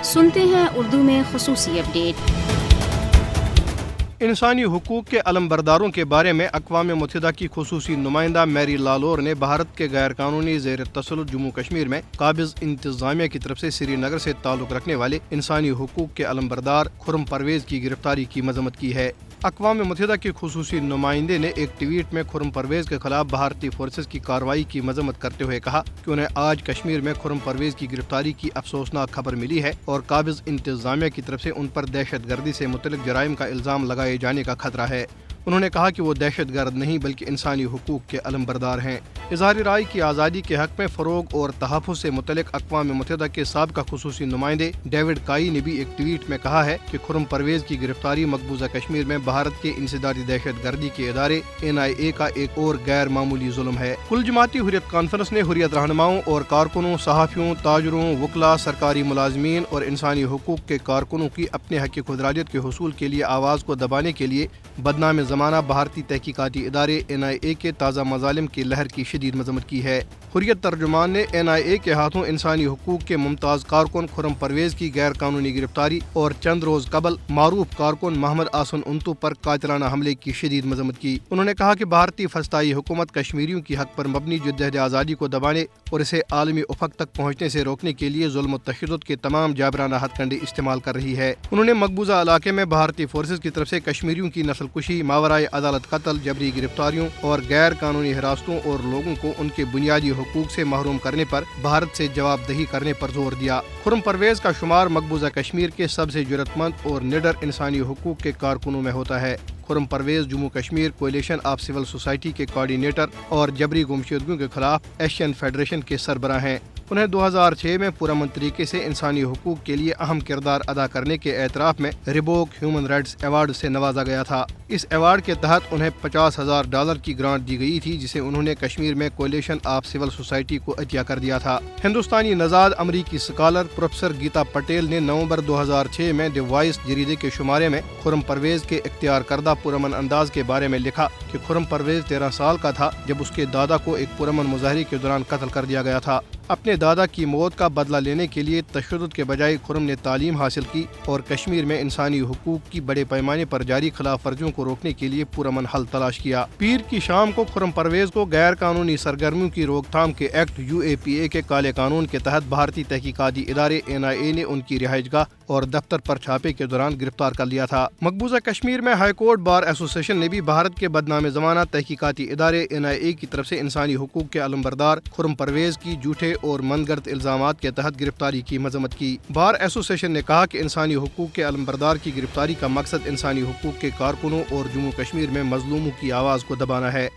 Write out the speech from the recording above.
سنتے ہیں اردو میں خصوصی اپڈیٹ۔ انسانی حقوق کے علمبرداروں کے بارے میں اقوام متحدہ کی خصوصی نمائندہ میری لالور نے بھارت کے غیر قانونی زیر تسلط جموں کشمیر میں قابض انتظامیہ کی طرف سے سری نگر سے تعلق رکھنے والے انسانی حقوق کے علمبردار خرم پرویز کی گرفتاری کی مذمت کی ہے۔ اقوام متحدہ کی خصوصی نمائندے نے ایک ٹویٹ میں خرم پرویز کے خلاف بھارتی فورسز کی کارروائی کی مذمت کرتے ہوئے کہا کہ انہیں آج کشمیر میں خرم پرویز کی گرفتاری کی افسوسناک خبر ملی ہے اور قابض انتظامیہ کی طرف سے ان پر دہشت گردی سے متعلق جرائم کا الزام لگائے جانے کا خطرہ ہے۔ انہوں نے کہا کہ وہ دہشت گرد نہیں بلکہ انسانی حقوق کے علمبردار ہیں۔ اظہار رائے کی آزادی کے حق میں فروغ اور تحفظ سے متعلق اقوام متحدہ کے سابقہ خصوصی نمائندے ڈیوڈ کائی نے بھی ایک ٹویٹ میں کہا ہے کہ خرم پرویز کی گرفتاری مقبوضہ کشمیر میں بھارت کے انسدادی دہشت گردی کے ادارے NIA کا ایک اور غیر معمولی ظلم ہے۔ کل جماعتی حریت کانفرنس نے حریت رہنماؤں اور کارکنوں، صحافیوں، تاجروں، وکلاء، سرکاری ملازمین اور انسانی حقوق کے کارکنوں کی اپنے حق خودارادیت کے حصول کے لیے آواز کو دبانے کے لیے بدنام زمانہ بھارتی تحقیقاتی ادارے NIA کے تازہ مظالم کی لہر کی شدید مذمت کی ہے۔ حریت ترجمان نے NIA کے ہاتھوں انسانی حقوق کے ممتاز کارکن خرم پرویز کی غیر قانونی گرفتاری اور چند روز قبل معروف کارکن محمد آسن انتو پر قاتلانہ حملے کی شدید مذمت کی۔ انہوں نے کہا کہ بھارتی فسطائی حکومت کشمیریوں کی حق پر مبنی جدوجہد آزادی کو دبانے اور اسے عالمی افق تک پہنچنے سے روکنے کے لیے ظلم و تشدد کے تمام جابرانہ ہتھ کنڈے استعمال کر رہی ہے۔ انہوں نے مقبوضہ علاقے میں بھارتی فورسز کی طرف سے کشمیریوں کی نسل کشی، ماورائے عدالت قتل، جبری گرفتاریوں اور غیر قانونی حراستوں اور لوگوں کو ان کے بنیادی حقوق سے محروم کرنے پر بھارت سے جواب دہی کرنے پر زور دیا۔ خرم پرویز کا شمار مقبوضہ کشمیر کے سب سے جرأت مند اور نڈر انسانی حقوق کے کارکنوں میں ہوتا ہے۔ Khurram Parvez Jammu Kashmir coalition of civil society کے کوارڈینیٹر اور جبری گمشدگیوں کے خلاف ایشین فیڈریشن کے سربراہ ہیں۔ انہیں 2006 میں پرامن طریقے سے انسانی حقوق کے لیے اہم کردار ادا کرنے کے اعتراف میں ریبوک ہیومن رائٹس ایوارڈ سے نوازا گیا تھا۔ اس ایوارڈ کے تحت انہیں $50,000 کی گرانٹ دی گئی تھی جسے انہوں نے کشمیر میں کولیشن آف سول سوسائٹی کو عطیہ کر دیا تھا۔ ہندوستانی نژاد امریکی اسکالر پروفیسر گیتا پٹیل نے نومبر 2006 میں دی وائس جریدے کے شمارے میں خرم پرویز کے اختیار کردہ پرامن انداز کے بارے میں لکھا کہ خرم پرویز 13 سال کا تھا جب اس کے دادا کو ایک پرامن مظاہرے کے دوران قتل کر دیا گیا تھا۔ اپنے دادا کی موت کا بدلہ لینے کے لیے تشدد کے بجائے خرم نے تعلیم حاصل کی اور کشمیر میں انسانی حقوق کی بڑے پیمانے پر جاری خلاف ورزیوں کو روکنے کے لیے پرامن حل تلاش کیا۔ پیر کی شام کو خرم پرویز کو غیر قانونی سرگرمیوں کی روک تھام کے ایکٹ UAPA کے کالے قانون کے تحت بھارتی تحقیقاتی ادارے NIA نے ان کی رہائش گاہ اور دفتر پر چھاپے کے دوران گرفتار کر لیا تھا۔ مقبوضہ کشمیر میں ہائی کورٹ بار ایسوسی ایشن نے بھی بھارت کے بدنام زمانہ تحقیقاتی ادارے NIA کی طرف سے انسانی حقوق کے علمبردار خرم پرویز کی جھوٹے اور منگرد الزامات کے تحت گرفتاری کی مذمت کی۔ بار ایسوسی ایشن نے کہا کہ انسانی حقوق کے علمبردار کی گرفتاری کا مقصد انسانی حقوق کے کارکنوں اور جموں کشمیر میں مظلوموں کی آواز کو دبانا ہے۔